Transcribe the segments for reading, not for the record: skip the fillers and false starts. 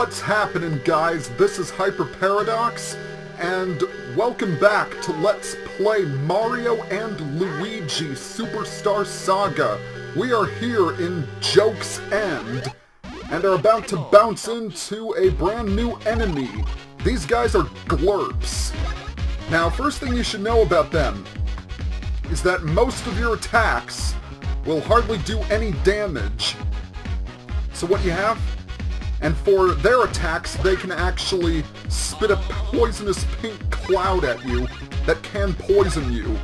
What's happening, guys? This is Hyper Paradox, and welcome back to Let's Play Mario and Luigi Superstar Saga. We are here in Joke's End, and are about to bounce into a brand new enemy. These guys are glurps. Now, first thing you should know about them is that most of your attacks will hardly do any damage. So what you have? And for their attacks, they can actually spit a poisonous pink cloud at you that can poison you.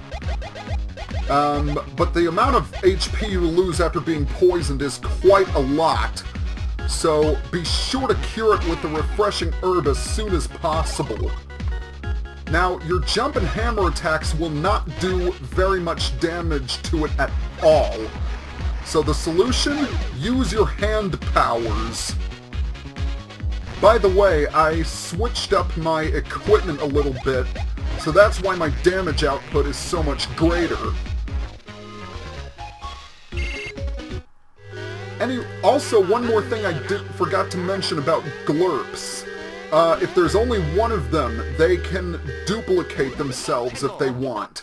But the amount of HP you lose after being poisoned is quite a lot. So be sure to cure it with the refreshing herb as soon as possible. Now, your jump and hammer attacks will not do very much damage to it at all. So the solution? Use your hand powers. By the way, I switched up my equipment a little bit, so that's why my damage output is so much greater. Also, one more thing I forgot to mention about glurps. If there's only one of them, they can duplicate themselves if they want.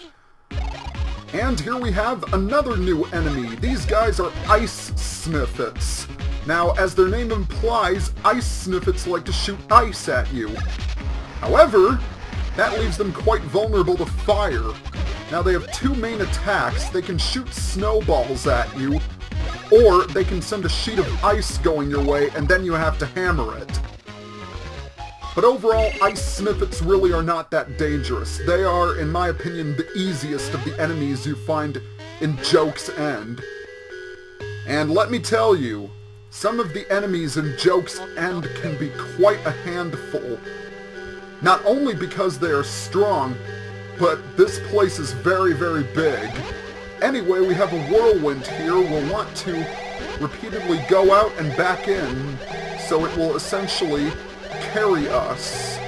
And here we have another new enemy. These guys are ice sniffets. Now, as their name implies, ice sniffets like to shoot ice at you. However, that leaves them quite vulnerable to fire. Now, they have two main attacks. They can shoot snowballs at you, or they can send a sheet of ice going your way, and then you have to hammer it. But overall, ice sniffets really are not that dangerous. They are, in my opinion, the easiest of the enemies you find in Joke's End. And let me tell you, some of the enemies in Joke's End can be quite a handful. Not only because they are strong, but this place is very, very big. Anyway, we have a whirlwind here. We'll want to repeatedly go out and back in, so it will essentially carry us.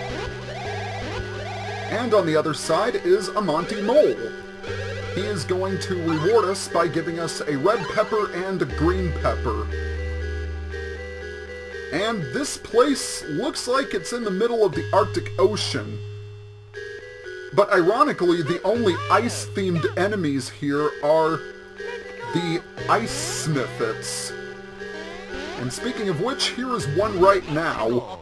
And on the other side is a Monty Mole. He is going to reward us by giving us a red pepper and a green pepper. And this place looks like it's in the middle of the Arctic Ocean. But ironically, the only ice-themed enemies here are the ice sniffets. And speaking of which, here is one right now.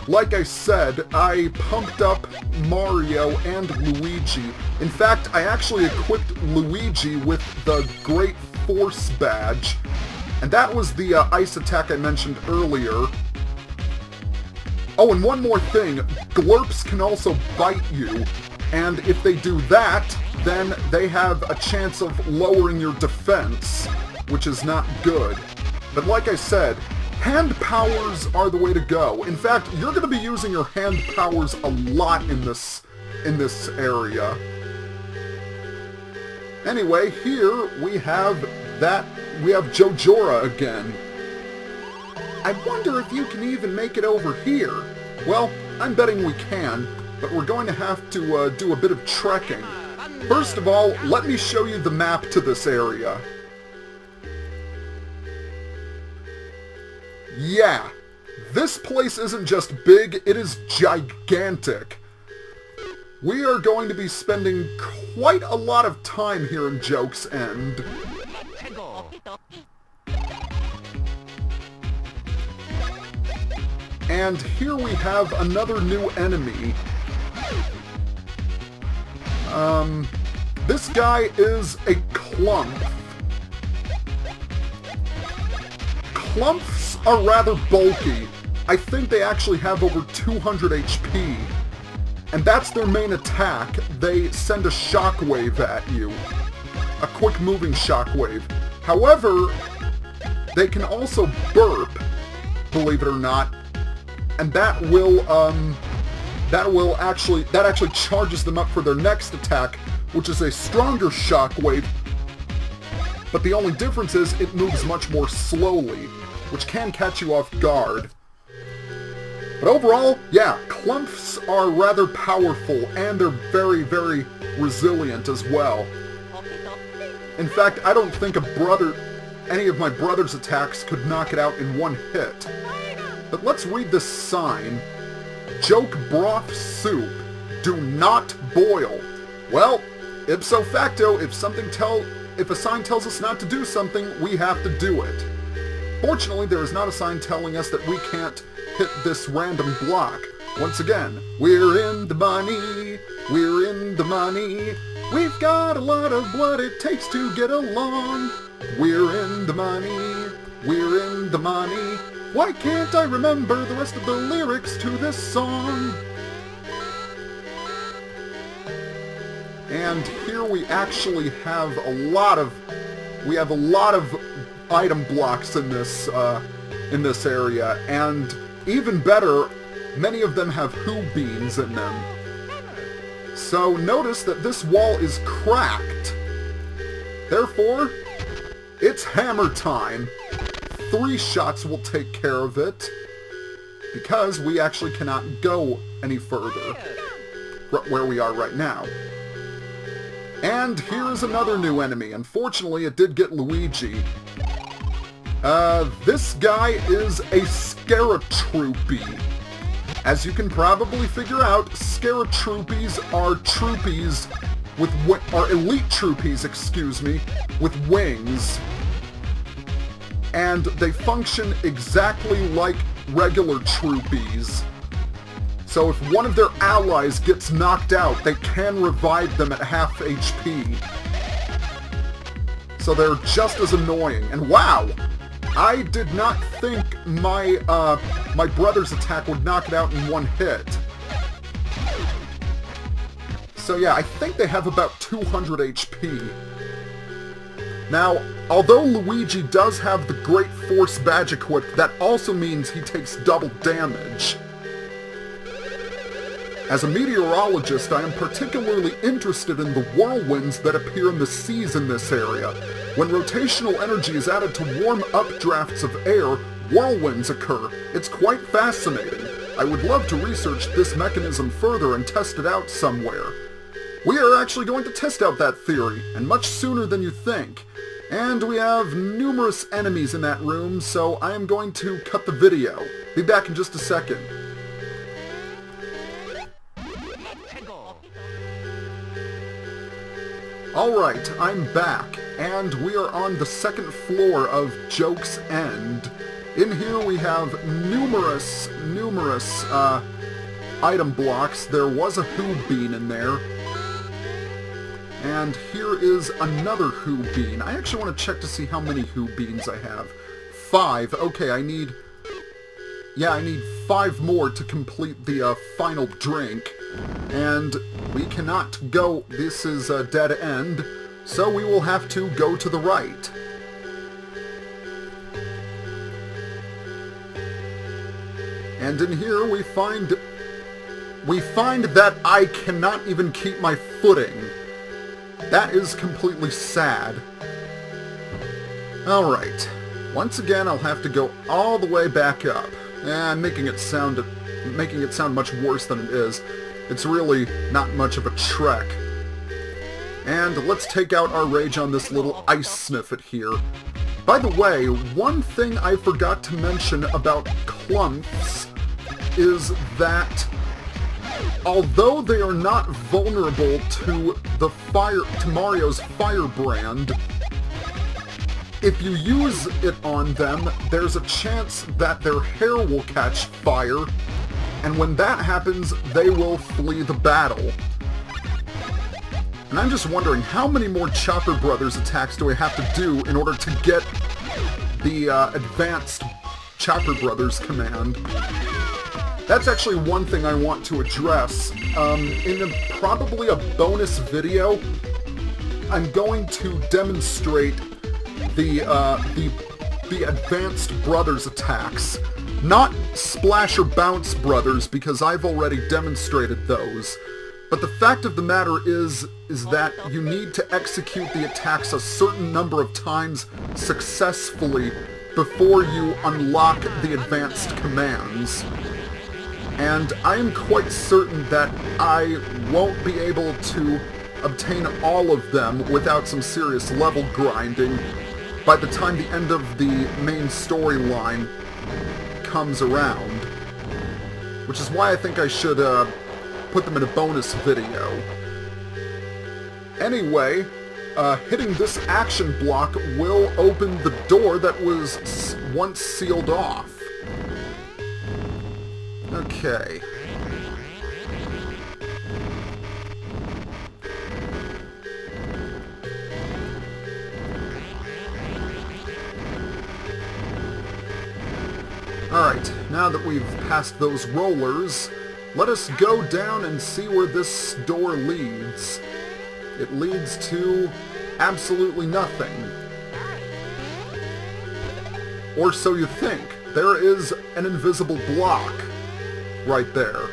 Like I said, I pumped up Mario and Luigi. In fact, I actually equipped Luigi with the Great Force badge. And that was the ice attack I mentioned earlier. Oh, and one more thing. Glurps can also bite you. And if they do that, then they have a chance of lowering your defense, which is not good. But like I said, hand powers are the way to go. In fact, you're going to be using your hand powers a lot in this area. Anyway, here we have Jojora again. I wonder if you can even make it over here. Well, I'm betting we can, but we're going to have to do a bit of trekking. First of all, let me show you the map to this area. Yeah, this place isn't just big, it is gigantic. We are going to be spending quite a lot of time here in Joke's End. And here we have another new enemy. This guy is a clump. Clumps are rather bulky. I think they actually have over 200 HP. And that's their main attack. They send a shockwave at you. A quick moving shockwave. However, they can also burp, believe it or not. And that actually charges them up for their next attack, which is a stronger shockwave. But the only difference is it moves much more slowly, which can catch you off guard. But overall, yeah, clumps are rather powerful, and they're very, very resilient as well. In fact, I don't think any of my brother's attacks could knock it out in one hit. But let's read this sign. Joke broth soup. Do not boil. Well, ipso facto, if a sign tells us not to do something, we have to do it. Fortunately, there is not a sign telling us that we can't hit this random block. Once again, we're in the money, we're in the money. We've got a lot of what it takes to get along. We're in the money, we're in the money. Why can't I remember the rest of the lyrics to this song? And here we actually have a lot of item blocks in this area, and even better, many of them have who beans in them. So notice that this wall is cracked. Therefore, it's hammer time. 3 shots will take care of it, because we actually cannot go any further where we are right now. And here's another new enemy. Unfortunately, it did get Luigi. This guy is a Scaretroopy. As you can probably figure out, Scaretroopies are troopies with elite troopies, excuse me, with wings. And they function exactly like regular troopies. So if one of their allies gets knocked out, they can revive them at half HP. So they're just as annoying. And wow! I did not think my brother's attack would knock it out in one hit. So yeah, I think they have about 200 HP. Now, although Luigi does have the Great Force badge equipped, that also means he takes double damage. As a meteorologist, I am particularly interested in the whirlwinds that appear in the seas in this area. When rotational energy is added to warm updrafts of air, whirlwinds occur. It's quite fascinating. I would love to research this mechanism further and test it out somewhere. We are actually going to test out that theory, and much sooner than you think. And we have numerous enemies in that room, so I am going to cut the video. Be back in just a second. Alright, I'm back, and we are on the second floor of Joke's End. In here we have numerous item blocks. There was a who bean in there. And here is another who bean. I actually want to check to see how many who beans I have. 5. Okay, I need 5 more to complete the final drink. And we cannot go, this is a dead end, so we will have to go to the right. And in here we find that I cannot even keep my footing. That is completely sad. Alright, once again I'll have to go all the way back up. I'm making it sound much worse than it is. It's really not much of a trek. And let's take out our rage on this little ice sniffet here. By the way, one thing I forgot to mention about clumps is that although they are not vulnerable to Mario's firebrand, if you use it on them, there's a chance that their hair will catch fire, and when that happens, they will flee the battle. And I'm just wondering, how many more Chopper Brothers attacks do I have to do in order to get the advanced Chopper Brothers command? That's actually one thing I want to address. In probably a bonus video, I'm going to demonstrate the advanced brothers attacks. Not Splash or Bounce Brothers, because I've already demonstrated those. But the fact of the matter is that you need to execute the attacks a certain number of times successfully before you unlock the advanced commands. And I am quite certain that I won't be able to obtain all of them without some serious level grinding by the time the end of the main storyline comes around. Which is why I think I should put them in a bonus video. Anyway, hitting this action block will open the door that was once sealed off. Okay. Alright, now that we've passed those rollers, let us go down and see where this door leads. It leads to absolutely nothing. Or so you think. There is an invisible block right there.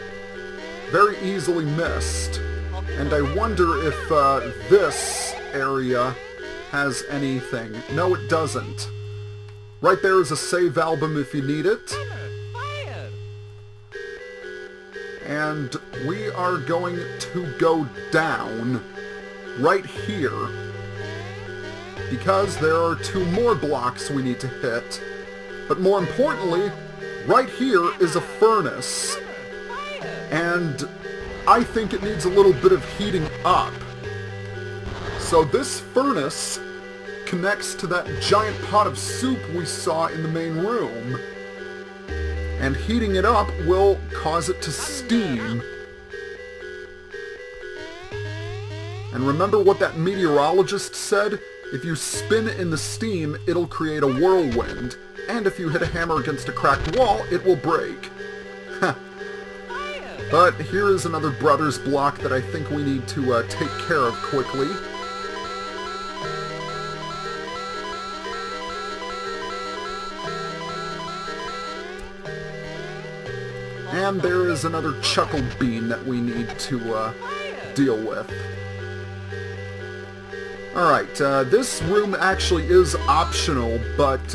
Very easily missed. And I wonder if this area has anything. No, it doesn't. Right there is a save album if you need it. And we are going to go down right here because there are 2 more blocks we need to hit. But more importantly, right here is a furnace. And I think it needs a little bit of heating up. So this furnace connects to that giant pot of soup we saw in the main room. And heating it up will cause it to steam. And remember what that meteorologist said? If you spin in the steam, it'll create a whirlwind. And if you hit a hammer against a cracked wall, it will break. But here is another Brothers block that I think we need to take care of quickly. And there is another chuckle bean that we need to deal with. Alright, this room actually is optional, but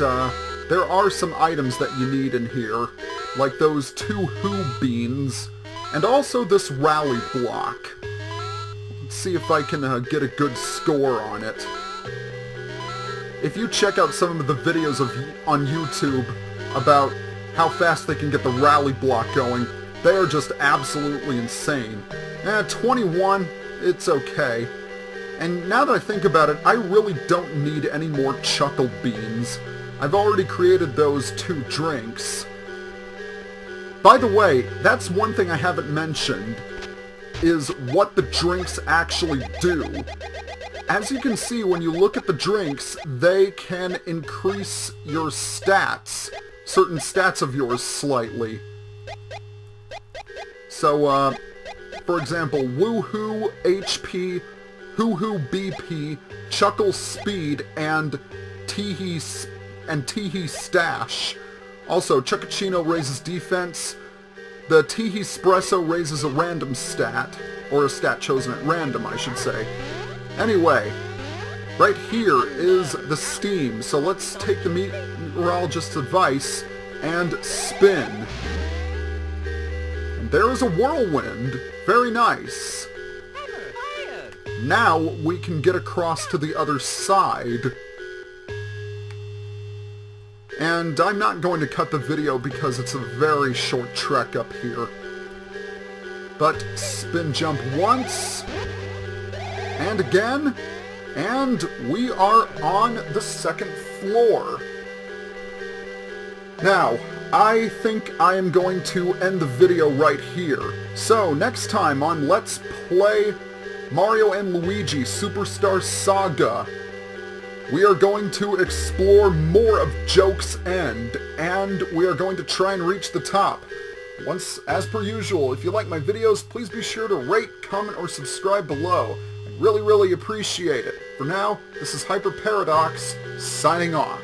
there are some items that you need in here, like those 2 Who beans, and also this rally block. Let's see if I can get a good score on it. If you check out some of the videos on YouTube about how fast they can get the rally block going, they are just absolutely insane. 21, it's okay. And now that I think about it, I really don't need any more chuckle beans. I've already created those 2 drinks. By the way, that's one thing I haven't mentioned, is what the drinks actually do. As you can see, when you look at the drinks, they can increase your stats, certain stats of yours slightly. So, for example, Woohoo HP, Hoo-Hoo BP, Chuckle Speed, and Teehee Stash. Also, Chuckachino raises defense. The Teehee Espresso raises a random stat, or a stat chosen at random, I should say. Anyway, right here is the steam, so let's take the meteorologist's advice and spin. And there is a whirlwind. Very nice. Now we can get across to the other side. And I'm not going to cut the video because it's a very short trek up here. But spin jump once, and again, and we are on the 2nd floor. Now, I think I am going to end the video right here. So, next time on Let's Play Mario and Luigi Superstar Saga, we are going to explore more of Joke's End, and we are going to try and reach the top. Once, as per usual, if you like my videos, please be sure to rate, comment, or subscribe below. I really, really appreciate it. For now, this is Hyper Paradox, signing off.